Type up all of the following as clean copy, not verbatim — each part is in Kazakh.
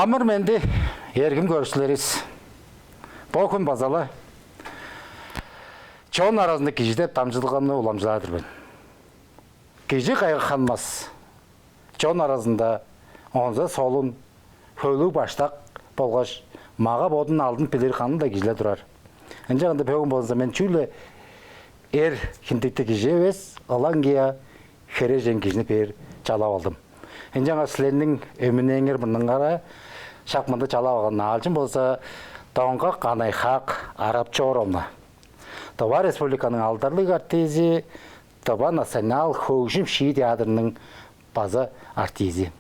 Амыр менде еркін көршілеріз. Бұл күн базалы. Чоң арасында кежеде тамжылғанны оламжыладырбын. Кеже қайғықанмас. Чоң арасында онза солын, хөлі баштақ болғаш, маға бодың алдын пелер қанын да кежеле тұрар. Әнжағында пөғін болынса мен чүлі хинтекті кеже өз, алан кея хере жен кежіне пер жалап алдым. Әнжаңа сілерінің өмінеңер бұның қара шақмында жалап алған алжын болса, дауынға қанай хақ арапча орамна. Тоба республиканың алдарлық артези, тоба национал хөжім шиит ядырының база артези.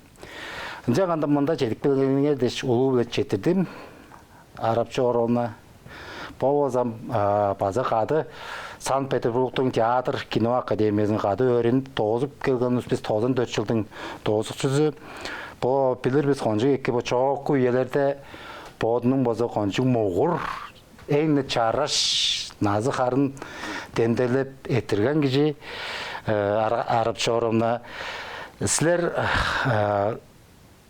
Әнжағанда мұнда жетік білгеніңер деш ұлу білет жетірдім арапча орамна. Бұл озам база қады Санкт-Петербургтың театр, кино академиясының қады өрін тоғызып келген біз 94 жылдың тоғызық жүзі. Бұл білір біз қонжық екі бұл чоқ үйелерді бұдының бозы қонжық мұғыр, әңні чараш, назы қарын денделеп еттірген кежі арапша орымна. Сілер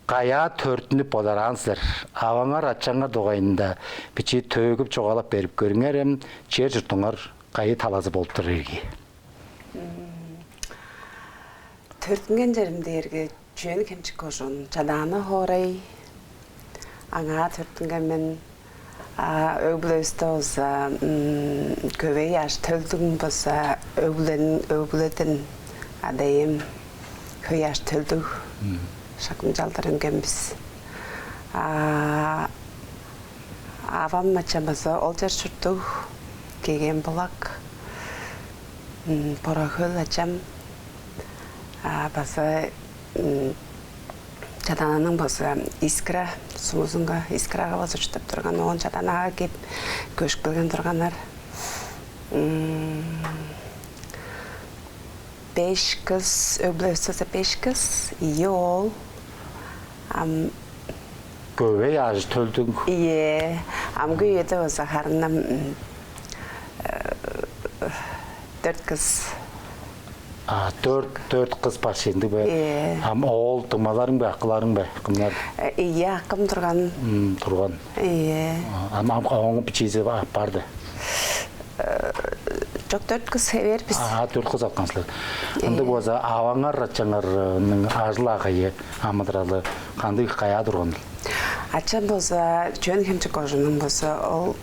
қая төртіні бодарансыздар. Аваңар, атчаңар доғайында бічі төгіп жоғалап беріп көріңер, жер жұртыңар қайы талазы болып тұр ерге. Төртінген жерімді ерге жүйені кемчік көжін. Жаданы хорай, аңа төртінген мен өбілі өсті олса, көбей аш төлдігін болса, өбілетін адайым көй аш төлдіг. Шақым жалдарын кембіз. Авам мачамызы ол жер шүрттіг. Кеген болақ, порахыл ачам, басы жадананың басы искра, сумузынға искраға басы жұтып тұрған, оған жаданаға кеп көшік білген тұрғанар. 5 қыз, өбілі өстізе 5 қыз, ие ол. Көбей ажы төлдің? Ие, амғы еді өзі қарынам 4 қыз. 4 қыз бар сенді бе? Ол тұмаларың бе, ақыларың бе? Ие, ақым тұрған. Тұрған? Ие. Оңы пічейзі барды? Жоқ 4 қыз север біз. 4 қыз алқансылар. Қанды болса, аваңар, ратчаңарының ажыл ағайы, амыдыралы, қанды қая тұрған? Ачан болса, жөн кемчік қожының болса, ол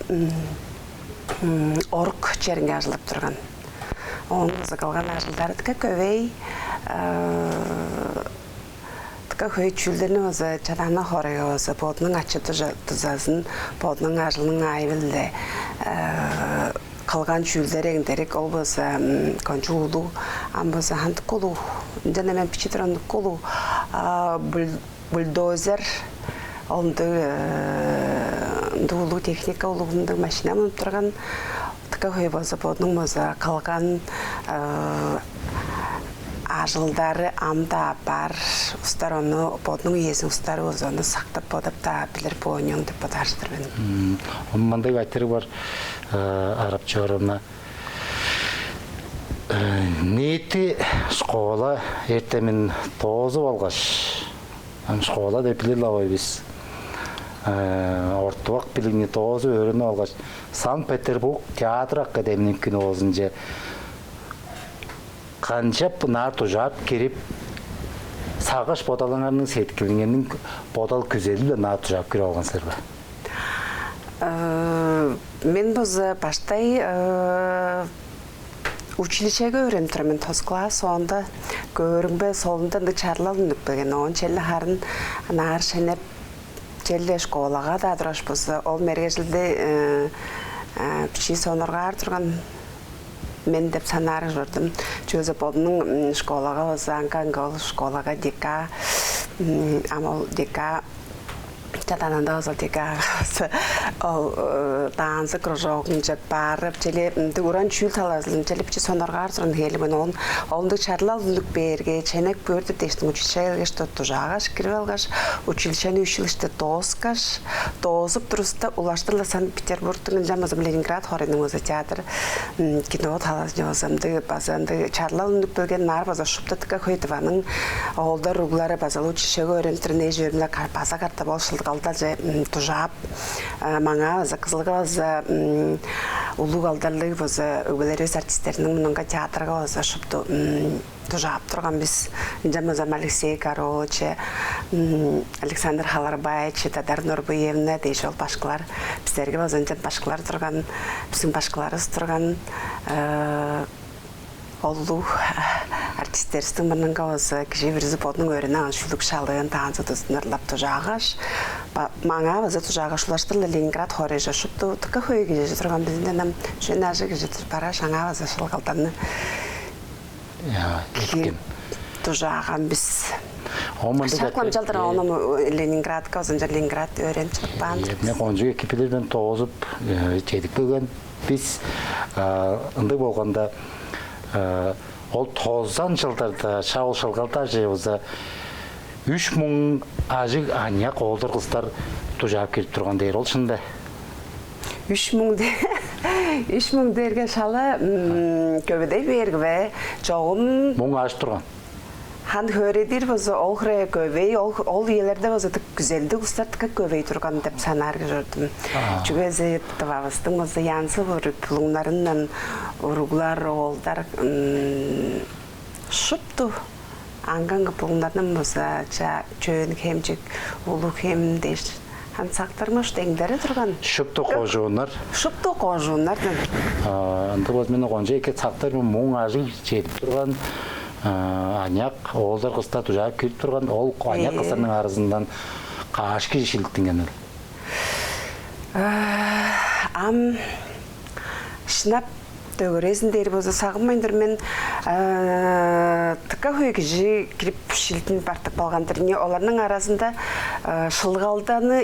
орық жерінге ажылып тұрған. Оның қызы қалған ажылдары тіка көбей, тіка көй чүлдеріне өзі жаданы хорайға өзі, бодының ачы тұзасын, бодының ажылының айвілді қалған чүлдер еңдерек ол болса кончу ұлу, ам болса ханты қолу, және мен пичи тұранды қолу, бульдозер, олынды ұлу техника ұлуғынды машина мұнып тұрған, тіка көй болса бодының болса қалған ажылдары амда бар ұстар оны бодының үйесін ұстары өзі оны сақтап бодып та білір бойын деп бодашыдыр бенім. Мандай айтыры бар арапча орымна. Неті школа ертемен тозы болғаш. Школа деп білір лавай біз. Ортуақ білігіне тозы өріні болғаш. Санкт-Петербург театр академінің күні олзынже қаншап нар тұжап керіп сағаш бодалаңарының сеткілінгенің бодал күзелі нар тұжап керіп алғансылар ба? Мен бұзы баштай училищеге өрем тұрымен тоз класс, онда көріңбе солында чарлалынып білген, оң челі харын нар шенеп челі школаға да дұраш бұзы. Ол мерге жылды піші сонырға артырған мен деп санары жүрдім. Чөзі болының школаға өзі аңқанға ол школаға дека, амал дека Жатананда озалтыга ол дансы кружогын жеп барып желе уран чүл талазлын желеп чи соноргар зрын хелмен он онды чарлалдык берге ченек бөрдү дештин училищеге что тужагаш кирвалгаш училищени училище тоскаш тозуп туруста улаштырла Санкт-Петербургтун жамазым Ленинград хорының өзі театр кино талазын озамды базанды чарлалдык берген нар база шуптатка хойтваның олдар руглары базалы училищеге өрентирне жермле карпаса карта болшылдык алда же тужап маңа за кызылга за улуг алдарлык за өбөлөрүс артисттеринин мунунга театрга за шупту тужап турган биз Жамазам Алексей Королович, Александр Халарбаевич, Тадар Нурбуевна дейшол башкалар биздерге базанчан башкалар турган биздин башкаларыбыз турган олу артисттерстің мұрныңға осы кіші бір зіпотның өріне аншылық шалығын таансы тұсынарлап тұжағаш. Маңа өзі тұжағаш ұлаштырлы Ленинград хоры жашыпты. Тұқы қойы кеже тұрған бізден әм жөн әжі кеже тұрпара шаңа өзі шылғалданны тұжаған біз. Шақлам жалдыра оның Ленинградқа өзінжа Ленинград өрен çıkпан. Мен қонжығы кепелерден тоғызып жедік бөлген біз ұнды болғанда ол 90 жылдарда шауыл шылғалда жеуізі 3000 ажық анияқ олдыр қыздар тұжап келіп тұрған дейір ол шынды? 3000 дерге шалы көбедей бергіве жоғым... Мұң ажы тұрған? Хан höredир бозы ол храя көбей, ол елерде бозы тік күзелді ұстартыққа көбей тұрған деп санарғы жүрдім. Жүгөзі тұвавыстың бозы янсы бұрып, лұңларынан ұруғлар, олдар шыпту. Аңғанғы бұлыңдарынан бозы чөйін кемчік, ұлы кем дейш. Хан сақтармаш деңдері тұрған. Шыпту қожуынар? Шыпту қожуынар. Анды боз мені қонжа еке сақтармын мұң ажы жетіп тұрған. Анияқ, олдар қыста тұжап келіп тұрған, ол анияқ қыстарының арызынан қашқы жешіліктіңген өл? Шынап төгірезін дейір бозы сағымайындар мен тұққа қойғы жи кіріп шілтін бартып балғандыр. Оларының арасында шылғалданы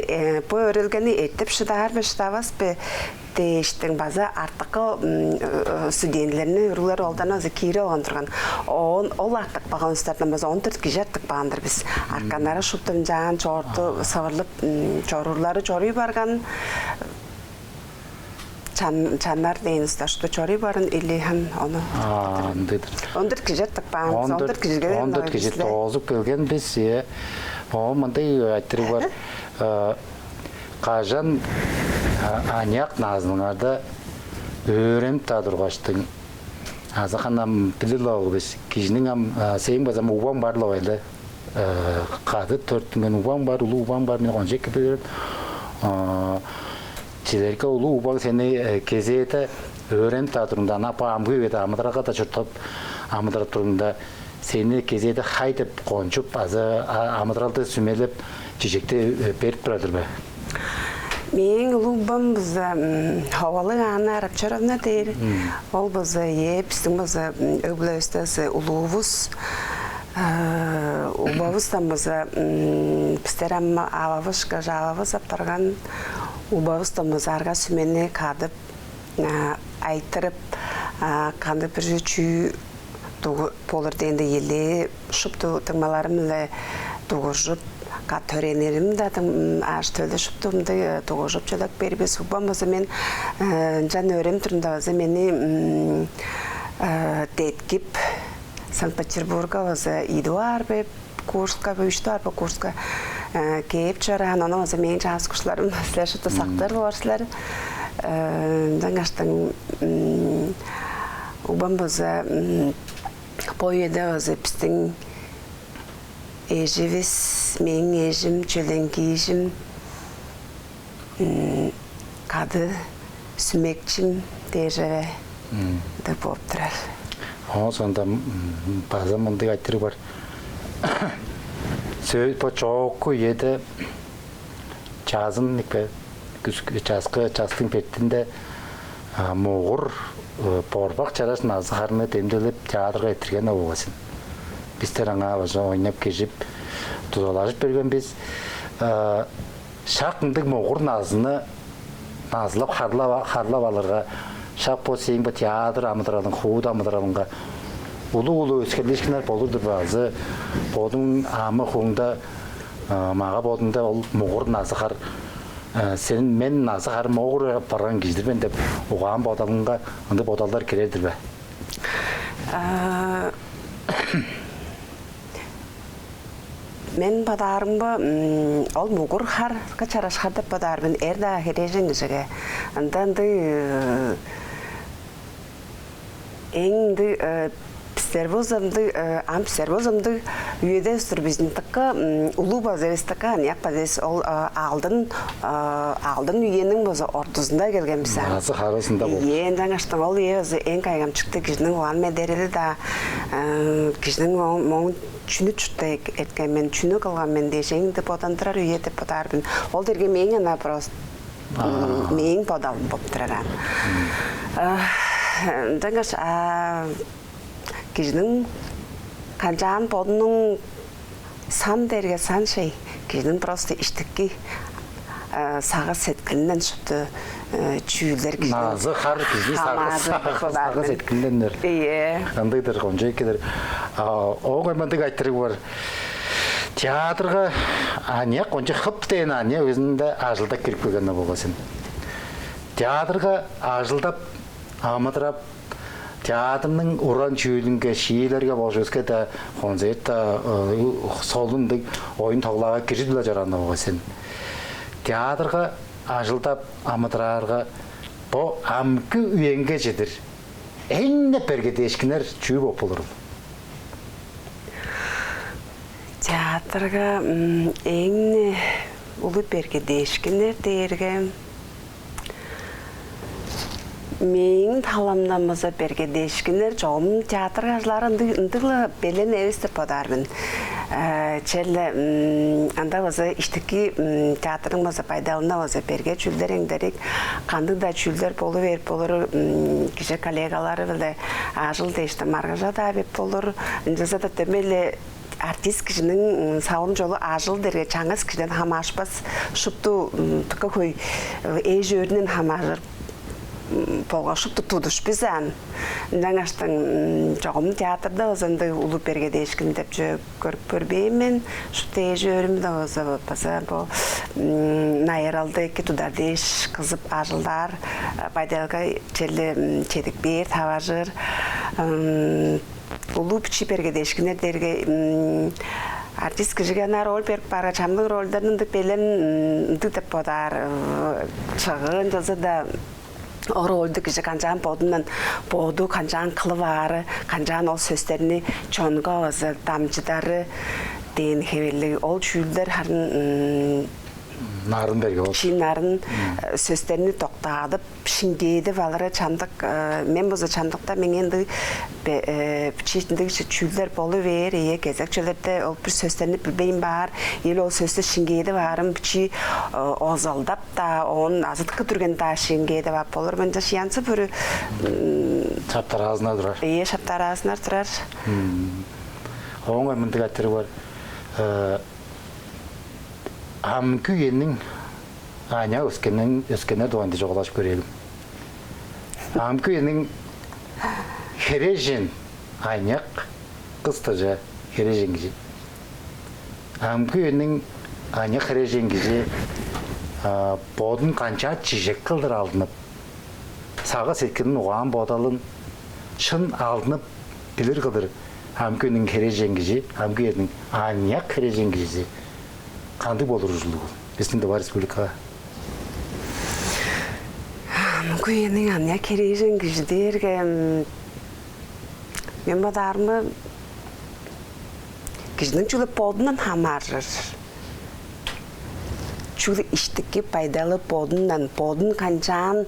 бой өрелгені еттіп шыдағар бе шыдавас бе дейштің базы артықы студентлерінің ұрылар олдан өзі кейрі олған тұрған. Ол артық баған ұстардан базы 14 кежі артық бағандар біз. Арқанары шуптым жағын чорты савырлып чорырлары чорый барған. Чанар дейін ұсташты чорый барын илейхан оны. Андыдыр. 14 кежі артық баған. 14 кежі тоғызып келген біз. Мындай әттірі бар. Қажан анияқ назыныңарда өрем тадырғаштың. Азы қанам біліл ауы біз. Кежінің сейін базам ұбан барлы ойлы. Қады төрттіңген ұбан бар, ұлы ұбан бар. Мен қонжек кепелерін. Чедерке ұлы ұбан сені кезеті өрем тадырында. Анапа амғы еді амыдыраға да жұртып амыдыра тұрында. Сені кезеті қайтып қоншып, азы амыдыралды сүмеліп жежекте беріп тұрадыр бә? Мен ұлыбым бұзы хавалы ғаны арап чаравна дейір. Ол бұзы епістің бұзы өбілі өстесі ұлуывыз. Ұбавыздан бұзы пістерім ававышқа жалавыз аптарған. Ұбавыздан бұзы арға сүмені қадып, айтырып, қанды бір жүйі полыр дейінді елі шыпту тыңмаларымды туғыржып, қа төренерім да аш төлді шыптуымды туғыржып жадақ бербес. Ұбан бұзы мен жан өрем тұрында бұзы мені деткіп Санкт-Петербурга бұзы идуар беп Курска, үштуар бе Курска кейіп жара. Оны бұзы мен жас күшлерім сләшіті сақтар боларсылар. Жаңаштың ұбан бұзы бойыда өзі біздің ежівіз, мен ежім, чөлен кейжім, қады сүмекчім дейжіве деп болып тұрар. Сонда база мұндық айттыры бар. Сөз по чоқы еді жазын, жазқың петтінде мұғыр борбақ жарасын азы қарыны демделіп театрға еттірген оғасын. Біздер аңа ойнап кежіп, тұзалашып берген біз. шақындық моғыр назылап харлап алырға шақ бол сейін ба театр амыдыралың, худ амыдыралыңға улы өскерлешкінер болуды bazı bodun amı хуңда маға бодында ол моғыр назығар сен мен назығар моғыр барған кездермен деп оған бодалыңға онда бодалдар кередір бе? Мен бадарымба ол мугур хар качарашхар деп бадарбын эрда хережен жеге анданды эңди сервозамды сервозамды үйеде үстір біздің таққа ұлу базарес таққа аяқ базарес ол алдын үйенің бозы ортызында келген бізі. Назы қарасында болды. Ең жаңаштың ол өзі ең қайғам шықты кішінің оған медереді да кішінің моңын чүні чүтті еткен мен чүні қылған мен дейшең деп отандырар үйе деп отарбын. Ол дерге мен ана просто мен подалым болып тұраран. Жаңаш кижнің канжан бодының сан дерге сан шей кижнің просто іштікки сағы сеткілінен шыпты чүйлер кижнің назы қар кижні сағы сеткілінен андайдыр қонжай кедір оң оймандық айттырығы бар театрға ания қонжай қып дейін ания өзінде ажылдап керіп көгенне болғасын театрға ажылдап амыдырап театрның уран чүйілінге шиелерге болжызға да қонзетті солындың ойын тоғылаға кіржілі жаранды болғасын. Театрға ажылдап амыдырарға бұл амкі үйенге жедір. Әйінне бәргеде ешкінер чүй боп болыр. Театрға әйінне ұлы бәргеде ешкінер дейірге Мен таламнамызы берге дешкінер жоғым театр ғажлары ұндығылы белен әвесті подарбын. Чәлі анда өзі іштікі театрың өзі пайдалына өзі берге чүлдер әңдерек қандық да чүлдер болу веріп болыр кеше коллегалары білді ажыл дейшті марғажа да әбеп болыр. Үндізі да төмелі артист кішінің сауым жолы ажыл дерге чаңыз кішіден хама ашпас шыпту тұқы қой әй жөрінен хама ажыр болғашып тұтудыш бізән. Жаңаштың жоғым театрда өзінді ұлы берге дейшкін деп көріп көрбеймен. Шыпты ежі өрімді өзі бізі бұл найыралды кетудар дейш қызып ажылдар. Байдалға челі чедік бер, таважыр. Ұлы пүчі берге дейшкінер дерге артист кішігена рол беріп бара чамдың ролдарын белен деп бодар шығын жазы да Оролды кіші қанжан бодынан боду қанжан қылывары, қанжан ол сөздеріні чонға өзі дамжыдары дейін хевелі. Ол чүйлдер харын нарын берге ол. Нарын сөздеріні тоқтадып, шингейді валары чандық, мен бұзы чандықта мен енді чүйітіндегі чүйлдер болу вер, кезек чөлерді ол бір сөздеріні білбейін бар, ел ол сөзді шингейді варым, бүчі озалдап та, оның азытқы түрген да шингейді бар болыр. Мен жаш янсы бүрі шаптар азына тұрар. Шаптар азына тұрар. Оң өйміндік әттері бар. Амкі енің аня өскені дуанды жоғылашып көрелім. Амкі енің хережен аняқ қыстыжа хережен кеже. Амкі енің аняқ хережен кеже бодын қанша чижек қылдыр алдынып. Сағы сеткінің оған бодалын шын алдынып білір қылдыр. Амкі енің хережен кеже, амкі енің аняқ хережен кеже. Қанды болыр ұжылығы? Бестіңді бар республикаға? Мүмкүйенің аңя керейжен күждерге мен бадарымы күждің чүлі бодынан хамарыр. Чүлі іштікі пайдалы бодынан, бодын қанжан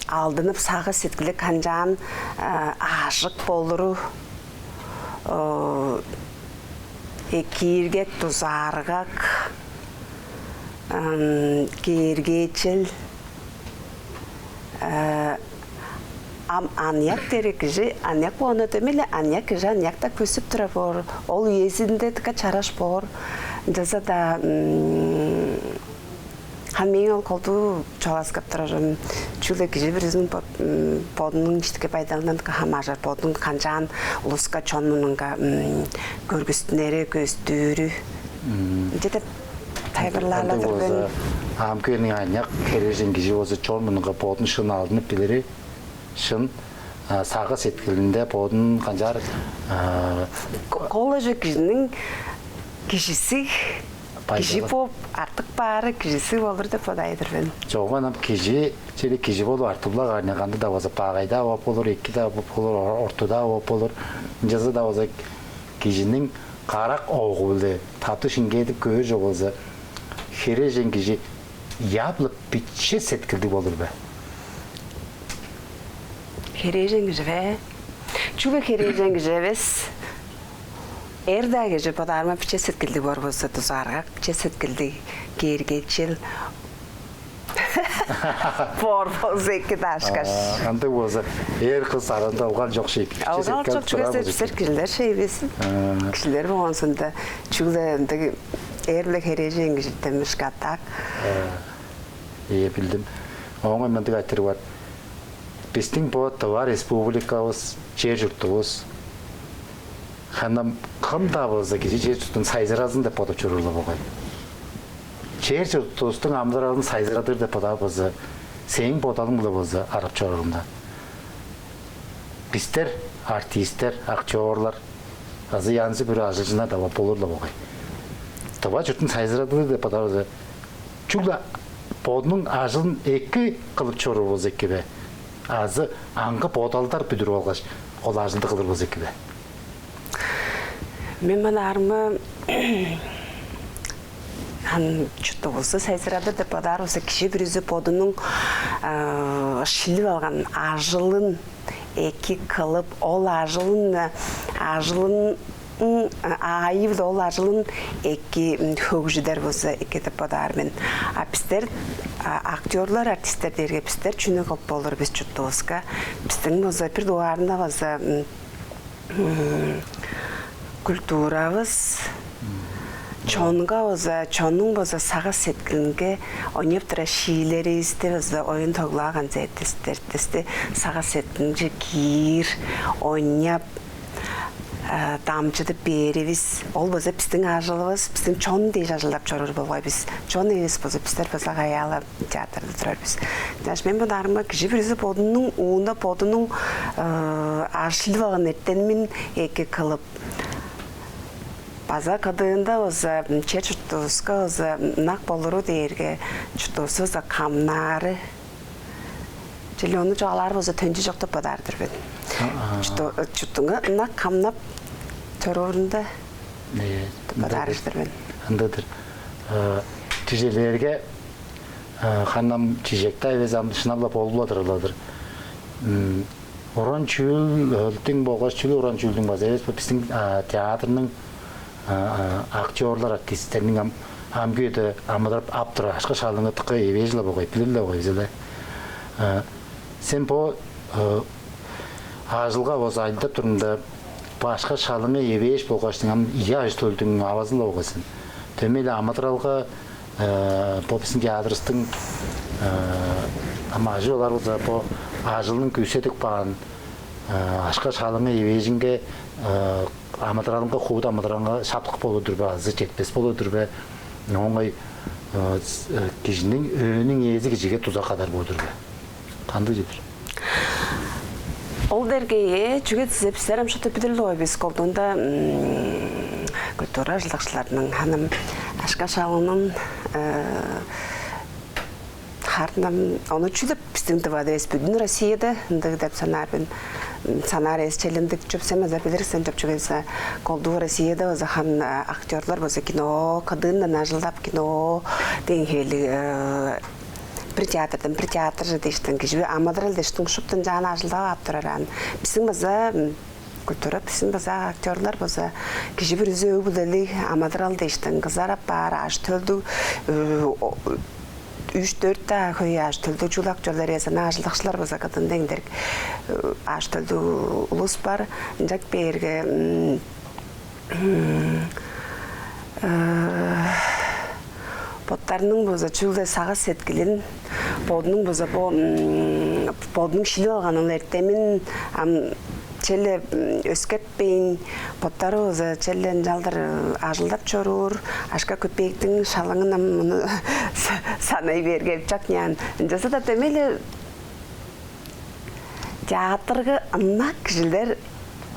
алдынып сағы сеткілі қанжан ашық болыру. Киргек тузаргак, киргечил, аньяк терекжи, аньяк оны төмеле, аньяк жа аньякта көсіп тұра бор, ол езінде тіка чараш бор, жаза да Хамин ол колду чалас каптырым. Чуле кижи биризин поднун иштике пайдаланан хамажар поднун канжан улуска чоннунга көргүстүнери көстүрү. Жете тайбырлаалар бен. Амкөнү аньяк кережин кижи болсо чоннунга подун шын алынып билери. Шын сағы сеткілінде подын қанжар Коллажы кижинин кишиси киши боп артык баары кишиси болур деп подайдыр бен. Жоғанам кижи кижи болу артыбла гарнаганда да болса пагайда боп болур, эки да боп болур, ортуда боп болур. Жазы да болса кижинин карак огу билди тату шингедип көөр жок болсо хережен кижи яблык биче сеткилди болур бе. Хережен живе. Чуга хережен живес. Эрдәге же подарма биче сеткилди бар болса тузарга биче сеткилди кергечил. Бор болса эки дашкаш. Андай болса эр кыз аранда алган жок шейп. Алган жок чугасы бисер кишилер шейбесин. Кишилер болгонсунда чугда эрлек хережен гижиттен мишкаттак. Билдим. Оңой мендик айтыр бар. Биздин бу товар республикабыз, жер журтубуз. Ханам кымда болсо кижи жер журтун сайзырасын деп бодоп жүрүлө болгой. Жер журтубуздун амдыралын сайзырадыр деп бодоп болсо, сен бодалың було болсо арап чорунда. Биздер артисттер, актерлар азы янсы бир ажыжына да болурлу болгой. Товар журтун сайзырадыр деп бодоп болсо, чугла поднун ажылын эки кылып чору болсо экебе. Азы аңгы бодалдар бүдүрүп алгаш, ол ажылды кылыр болсо экебе. Мен манармы чуту болса сайзырадыр деп бадар болса киши бирүзү подунун шилип алган ажылын эки кылып ол ажылын айып ол ажылын эки хөгжүдер болса эки деп бадар мен. А биздер актерлар, артисттер дерге биздер чүнү кылып болор биз чутубузга. Биздин болса бир дуарында болса культурабыз чонга болса чонун болса сага сеткилинге ойноп тура шийлерибизди болса оюн тоглаган зеттестерди сага сеткилинге кийир ойноп дамжыды беребиз. Ол болса биздин ажылыбыз, биздин чон дейж ажылдап чорор болгой биз. Чон эбиз болса биздер болса каяла театрда турарбыз. Даш мен бунарма киши бирisi подунун уунда подунун ашылып алган эртен мен эки кылып база кадыында болса чер чуртубузга болса нак болуру дээрге чуртубузга камнары Желону жаалар болса төнжү жок деп бадардыр бен. Чуртуңа нак камнап төрөрүндө бадардыр бен. Андадыр. Тижелерге ханам чижектай везам шынаблап олбулатырладыр. Оранчүл өлтүң болгоч чүл оранчүлдүң базы биздин театрдын актерлар артисттердин амгүйдө амадырып аптыра ашка шалыңы тыкы эбежла болгой билиле болгой зеле. Сен по ажылга болсо айдап турганда башка шалыңы эбеш болгоштун ия өстөлдүң абазын болгосун. Төмеле аматралга по биздин театрдын амажылар болсо по ажылдын күсөтүк баган ашка шалыңы эбежинге аматралга хууда аматралга шаптык болуп турбу азыр жетпес болуп турбу. Оңой кишинин өөнүн ээзи кишиге туза кадар болуп турбу. Кандай жетир? Ол дерге жүгет зепсер амшаты бидерлой біз колдунда культура жылдакчыларынын ханым ашка шалынын хартынан оны чүдіп біздің тывады бүдүн Россияда деп санарбын санар челендик чөпсемезер билирсен деп чүгенсе колду Россияда хан актерлар болса кино кадындан ажылдап кино деген хели bir teatr deştin gibi amadral deştin şuptun cana ajılda aptıraran. Bizim baza kultura, bizim baza aktörler baza kişi bir üzü öbüleli amadral deştin kızar par aştıldı 3-4 ta köy aştıldı çul aktörler yazan ajıldakçılar baza kadın dendir aştıldı ulus par ancak berge Боттарның боза чүлде саға сеткілін, бодының боза бодының шілі алғанын әрттемін челе өскетпейін, боттары боза челен жалдар ажылдап чорур, ашқа көпейіктің шалыңын мұны санай бергеп чакнян. Жасы да темелі театрғы ыннақ жылдар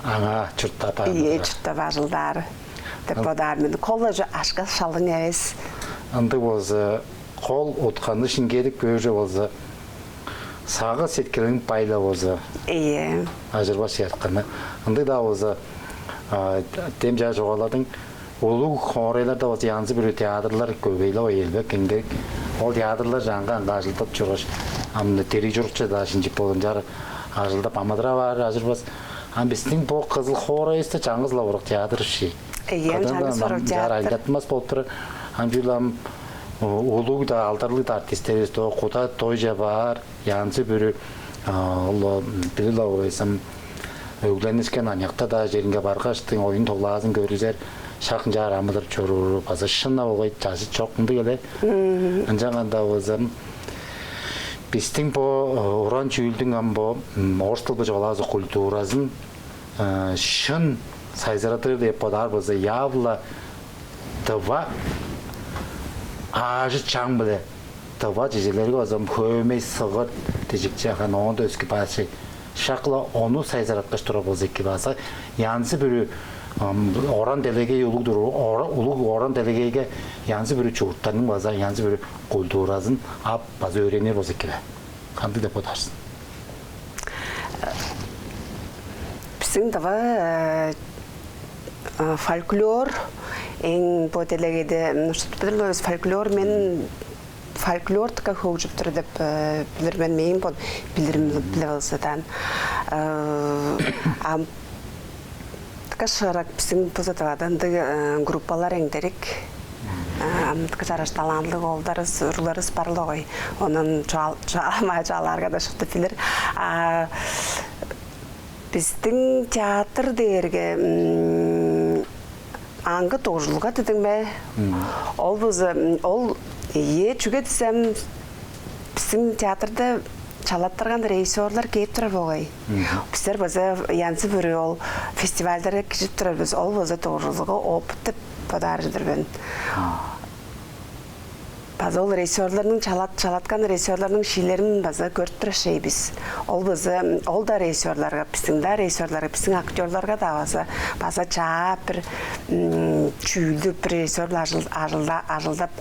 Аңа чұрттап чұрттап ажылдар. Деп бодар, қолы ашқа шалың әвес. Анды болса, қол отқанды шынгедік көже болса, сағы сеткелің пайла болса, ажырба сиятқаны. Анды да болса, дем жа жоғаладың, олу қоңырайларда болса, янсы бір театрлар көбейлі ойелбек, кеңдік. Ол театрлар жаңға аңға ажылдап жүріш. Амны тері жүрікші да шынжіп болын жары ажылдап амадыра бар, ажырбас. Біздің бұл қызыл қоңырайысты жаңғызла ұрық театр үші. Жаңғыз ұрық театр. Анжулам олуг да алтарлы да артистериз то кута тойжа бар янсы бүрү Алла билила ойсам өглөнүшкен анякта да жеринге баргаштың оюн тоглаазын көрүзер шакын жар амыдыр чоруру база шынна огой жасы чокунду келе анжаганда болсам биздин бу уран чүйүлдүн амбо орус тилби жоголазы культурасын шын сайзаратыр деп подар болса явла това ажы чаң біле това жежелерге озам көмей сығыр дежекче ақан оңды өскі басы шақла оны сайзаратқаш тұра болса екі баса янсы бүрі оран делеге улуг оран делегеге янсы бүрі чуғырттарының база янсы бүрі культурасын ап база өренер болса екі қанды деп отарсын Біздің това фольклор Ең по делегеде, фольклор мен фольклор така хожып тұр деп білірмен мейін бол білірім білівілсідан. Така шығарақ біздің позатывадан группалар әңдерік. Така жараш талантлы олдарыз, ұрларыз барлы ғой. Оның жаларға да шықты білір. Біздің театр дерге аңғы тоғжылға дедің бе? Ол чүге десем, біздің театрда чалаттырған режиссерлар кейіп тұрар болғай. Біздер бізі янсы бүрі ол фестивальдары кешіп тұрар біз. Ол бізі тоғжылға опыты подар жедірбен. Базы ол режиссерларының чалатқан режиссерларының шейлерін базы көріп тұрар шей біз. Ол да режиссерларға, біздің да режиссерларға, біздің актерларға да базы чаап бір чүйлді бір режиссерлар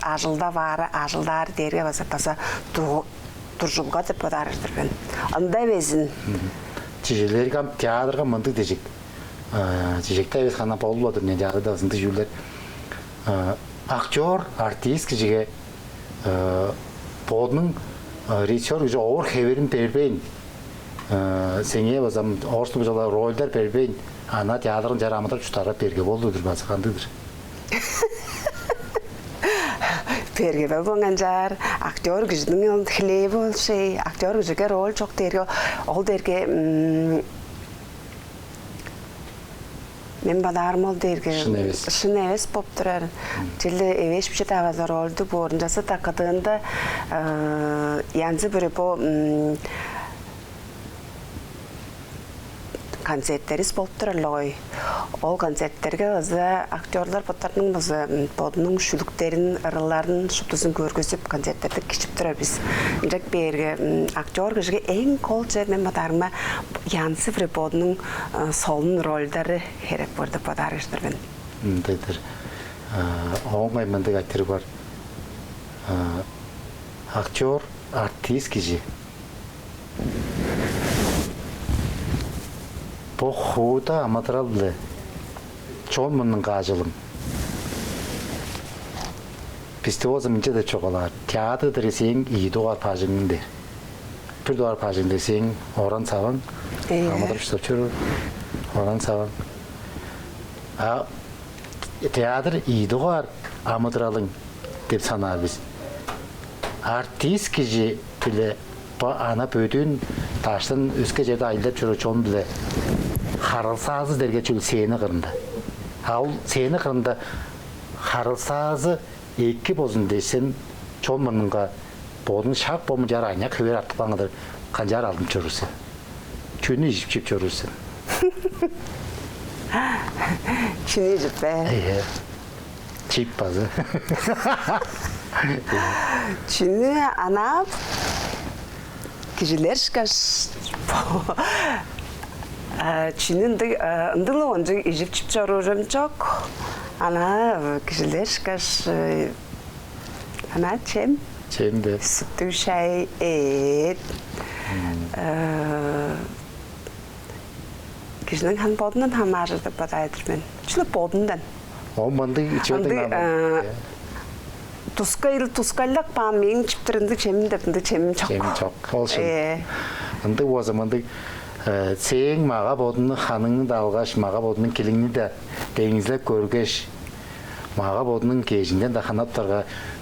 ажылда бары, ажылдар дерге базы тұржылға деп подар жедірбен. Андай безін. Чежелерге театрға мындық дежек. Чежекті әвес қана болуладыр, не жағы да ұзынды жүйлер. Актер, артист кежеге Бодның режиссер уже оор хеверин бербейін. Сеңе базам орыстың жолы рольдар бербейін. Ана театрын жарамыдыр жұтара берге болдыдыр базы қандыдыр. Берге болған жар, актер күжінің хлебі ол шей, актер күжіге рол жоқ дерге, ол дерге мен бадарым ол дерге шын әвес боп тұрар. Желі әвеш бішет авазар олды борын жасы тақыдығында янзы бірі бұл концерттеріс болып тұрар лой. Ол концерттерге өзі актерлар боттарының бұзы бодының шүліктерін, ырыларын, шұптысын көргізіп концерттерді кешіп тұрар біз. Жак берге актер күжіге ең қол жер мен бадарыма янсы бірі бодының солын рольдары херек бұрды бодар ештірбін. Дәйтір, оңай мындық актер бар. Актер, артист кежі. Бұл хууда аматыралды чон мұнның қажылым. Бізді өзі мінче де чоғалар. Театр дәресең үйдуғар пажыңынды. Бір дуғар пажыңды сең оран саван. Аматыр үштіп жүрір. Оран саван. Театр үйдуғар аматыралың деп санар біз. Артист кежі білі ана бөтін таштың өске жерді айылдап жүрі чон білі Харылсазы дерге чүл сені қырынды. Ал сені қырынды харылсазы Екі бозын дейсен, чон мұрныңға бодың шақ болмын жар айна көбер артық бағыңыдар қанжар алдым көрірсен. Чөні жіп-жіп көрірсен. Чүні жіп бә. Чип базы. Чүні анап кежелер шкаш. Чүні ындылы онжы ежіп-жіп жарырым жоқ. Ана кежелер шкаш ана чем? Чемді. Sütü şey, et. Kişinin han bodundan han marjada badaydır ben. Şöyle bodundan. O mındı içiyordun ama. Tuskallak bağımın çiptirindi çemindepindi çemim çok. Çemim çok. Olsun. Ынды o zamandı сең маға бодының ханыңны да алғаш, маға бодының келіңні де деңізлеп көргеш, маға бодының кежінден да қанаптарға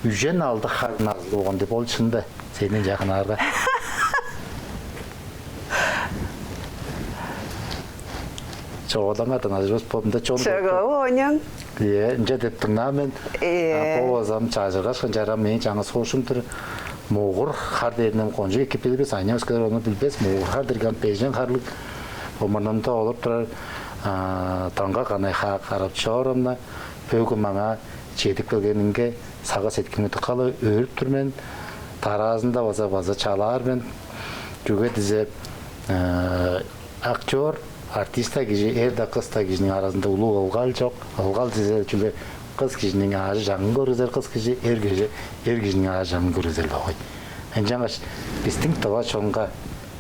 үжен алды қарын азылы оған деп ол шынды сенен жақын арға. Çoğudan adın azırız bodында çoğun. Çoğu oyun. Önce de tırnamen boğazam çağırға шынжара мен жаңа соғышым тұр. Моғыр қар дедінім қонжы екі білбес, айна өскілер оны білбес, моғыр қар дерген пейжен қарлық. Омырнымда олып тұрар таңға қанай қарап чауырымна, бөгі маңа жетік білгенінге саға сеткімі тұқалы өріп тұрмен, таразында база чалар мен, жүге дізе актер, артиста кежі, әрді қыста кежінің арасында ұлы олғал жоқ, олғал дізе жүге қыз кежінің ағы жаңын көрізер, қыз кежі, ер кежінің ағы жаңын көрізер бағой. Ән жаңаш, біздің тұға чоңға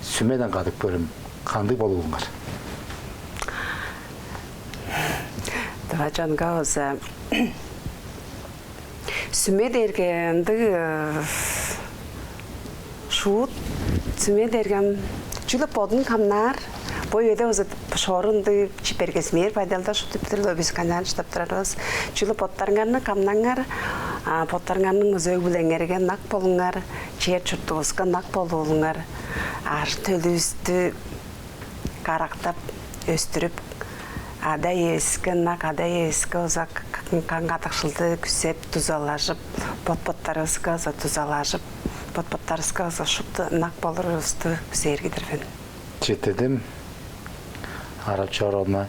сүмеден қадып көрім, қанды болуыңар? Тұға чоңға өзі сүмед ергенді шуыт, сүмед ерген жүлі бодын камнар, бой өйді өзі шорынды чипергесмер пайдалда шуты бітірді өбіз қанан штаптырарыз. Жүлі боттарыңарны камнаңар, боттарыңарның өзі өбілеңерген нақ болыңар, чер чұрттығызға нақ болуыңар, ар төлі үсті қарақтап өстіріп, ада ескі нақ, ада ескі өзі қанғатықшылды күсеп тұзалашып, бот-боттарызға өзі тұзалашып, бот-боттарызға өзі шұпты нақ болыр өсті күсергедірбін. Жетедім. Арап чоролма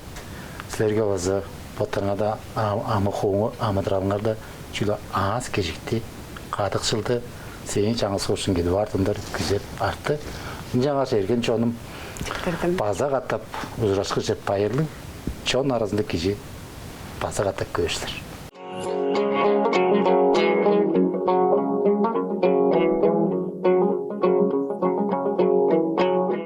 сілерге базы боттарыңа да амы қоңы амыдыралыңар да жүлі аз кежікті қатықшылды сен жаңа соғышын кеді бардыңдар күзеп артты. Жаңа жерген чоным база қаттап ұзырашқы жеп байырлың чон арасында кежі база қаттап көштір.